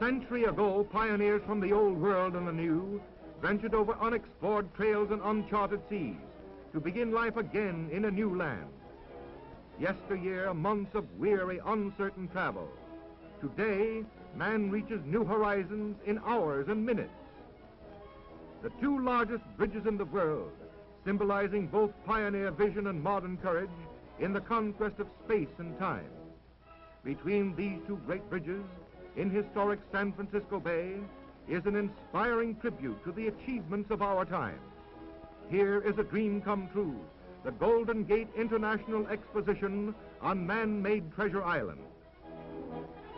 century ago, pioneers from the old world and the new ventured over unexplored trails and uncharted seas to begin life again in a new land. Yesteryear, months of weary, uncertain travel. Today, man reaches new horizons in hours and minutes. The two largest bridges in the world, symbolizing both pioneer vision and modern courage in the conquest of space and time. Between these two great bridges, in historic San Francisco Bay, is an inspiring tribute to the achievements of our time. Here is a dream come true, the Golden Gate International Exposition on man-made Treasure Island.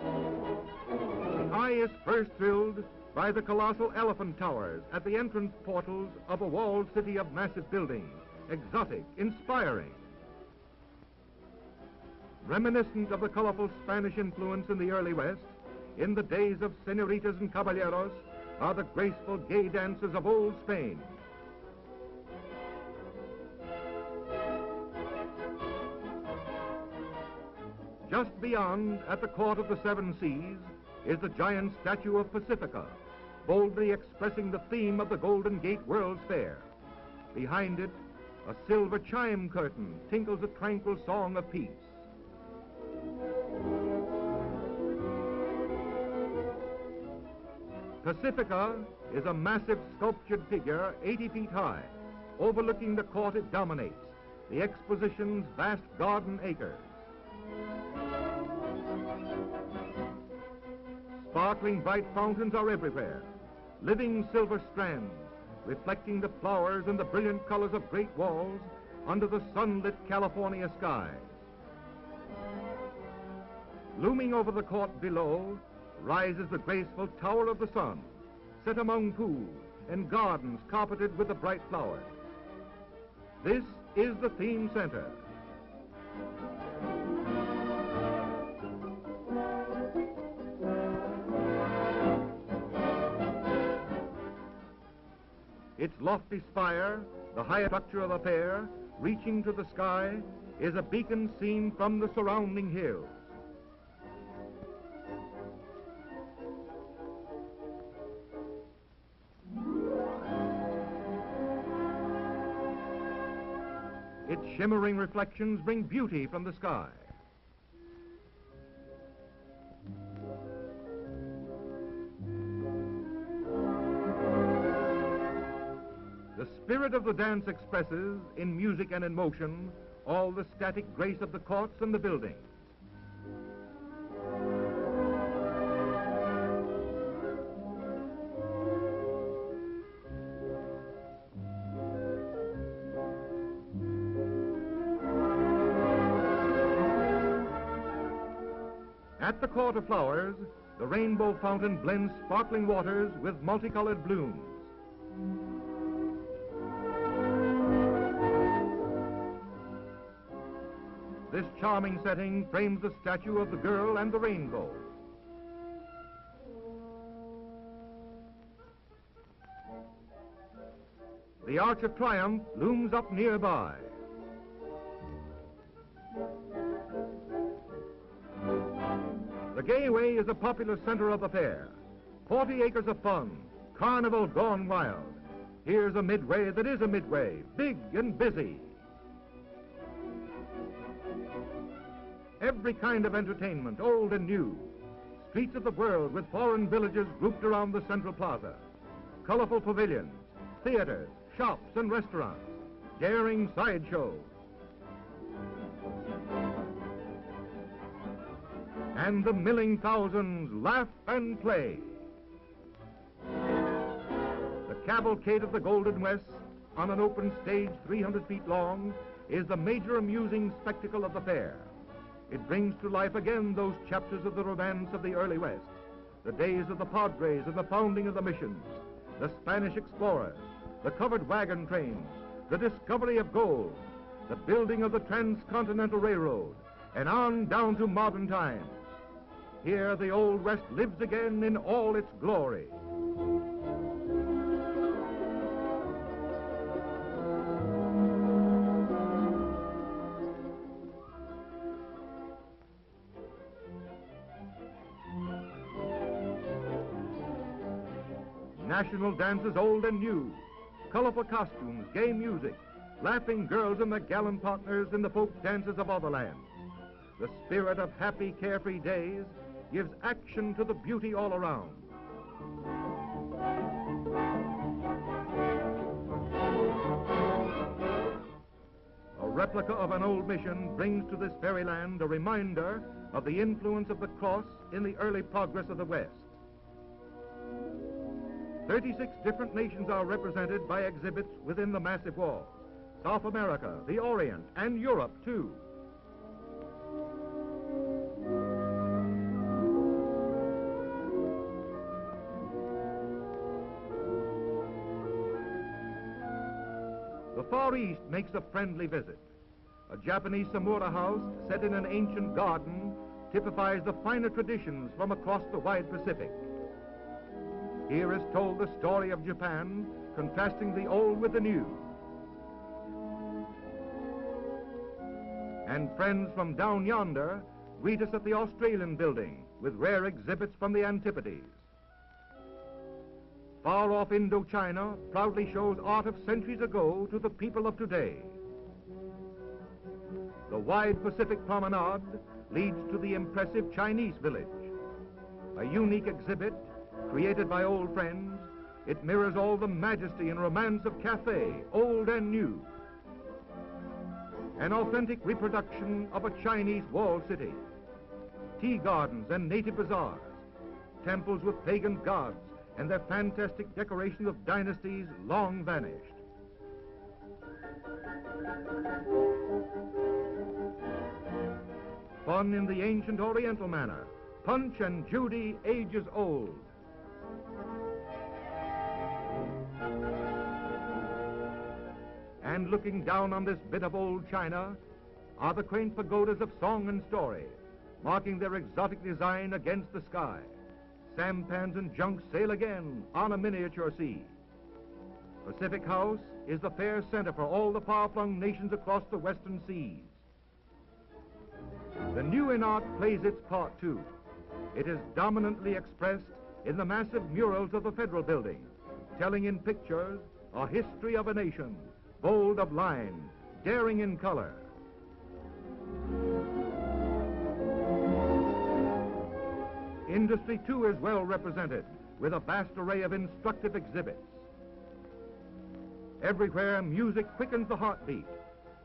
The eye is first thrilled by the colossal elephant towers at the entrance portals of a walled city of massive buildings, exotic, inspiring. Reminiscent of the colorful Spanish influence in the early West, in the days of senoritas and caballeros, are the graceful gay dances of old Spain. Just beyond, at the court of the Seven Seas, is the giant statue of Pacifica, boldly expressing the theme of the Golden Gate World's Fair. Behind it, a silver chime curtain tinkles a tranquil song of peace. Pacifica is a massive sculptured figure 80 feet high. Overlooking the court it dominates, the exposition's vast garden acres. Sparkling bright fountains are everywhere, living silver strands, reflecting the flowers and the brilliant colors of great walls under the sunlit California skies. Looming over the court below rises the graceful Tower of the Sun, set among pools and gardens carpeted with the bright flowers. This is the theme center. Its lofty spire, the highest structure of the fair, reaching to the sky, is a beacon seen from the surrounding hills. Its shimmering reflections bring beauty from the sky. The spirit of the dance expresses, in music and in motion, all the static grace of the courts and the buildings. At the Court of Flowers, the rainbow fountain blends sparkling waters with multicolored blooms. This charming setting frames the statue of the girl and the rainbow. The Arch of Triumph looms up nearby. The Gayway is a popular center of the fair. 40 acres of fun, carnival gone wild. Here's a midway that is a midway, big and busy. Every kind of entertainment, old and new. Streets of the world with foreign villages grouped around the central plaza. Colorful pavilions, theaters, shops and restaurants. Daring sideshows. And the milling thousands laugh and play. The cavalcade of the Golden West, on an open stage 300 feet long, is the major amusing spectacle of the fair. It brings to life again those chapters of the romance of the early West, the days of the Padres and the founding of the missions, the Spanish explorers, the covered wagon trains, the discovery of gold, the building of the transcontinental railroad, and on down to modern times. Here the Old West lives again in all its glory. national dances old and new, colorful costumes, gay music, laughing girls and their gallant partners in the folk dances of other lands. The spirit of happy, carefree days gives action to the beauty all around. A replica of an old mission brings to this fairyland a reminder of the influence of the cross in the early progress of the West. 36 different nations are represented by exhibits within the massive walls. South America, the Orient, and Europe, too. The Far East makes a friendly visit. A Japanese Samura house set in an ancient garden typifies the finer traditions from across the wide Pacific. Here is told the story of Japan, contrasting the old with the new. And friends from down yonder greet us at the Australian building with rare exhibits from the Antipodes. Far off Indochina proudly shows art of centuries ago to the people of today. The wide Pacific promenade leads to the impressive Chinese village. A unique exhibit created by old friends, it mirrors all the majesty and romance of Cathay, old and new. An authentic reproduction of a Chinese walled city. Tea gardens and native bazaars, temples with pagan gods and their fantastic decorations of dynasties long vanished. Fun in the ancient Oriental manner, Punch and Judy ages old. And looking down on this bit of old China are the quaint pagodas of song and story, marking their exotic design against the sky. Sampans and junks sail again on a miniature sea. Pacific House is the fair center for all the far-flung nations across the western seas. The new in art plays its part too. It is dominantly expressed in the massive murals of the Federal Building, telling in pictures a history of a nation, bold of line, daring in color. Industry, too, is well represented with a vast array of instructive exhibits. Everywhere, music quickens the heartbeat.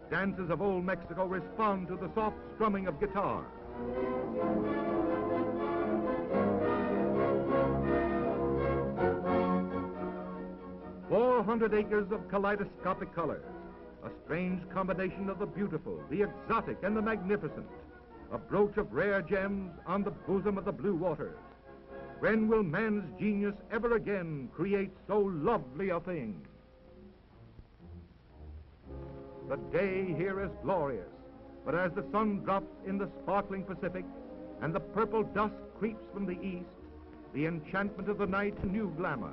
Dances of old Mexico respond to the soft strumming of guitar. 400 acres of kaleidoscopic colors, a strange combination of the beautiful, the exotic, and the magnificent, a brooch of rare gems on the bosom of the blue waters. When will man's genius ever again create so lovely a thing? The day here is glorious, but as the sun drops in the sparkling Pacific and the purple dusk creeps from the east, the enchantment of the night to new glamour.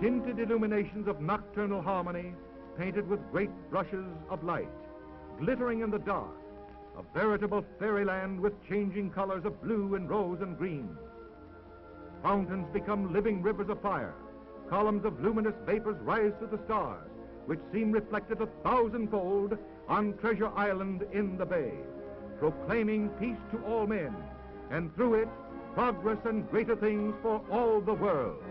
Tinted illuminations of nocturnal harmony painted with great brushes of light, glittering in the dark, a veritable fairyland with changing colors of blue and rose and green. Fountains become living rivers of fire. Columns of luminous vapors rise to the stars, which seem reflected 1,000-fold on Treasure Island in the bay, proclaiming peace to all men, and through it, progress and greater things for all the world.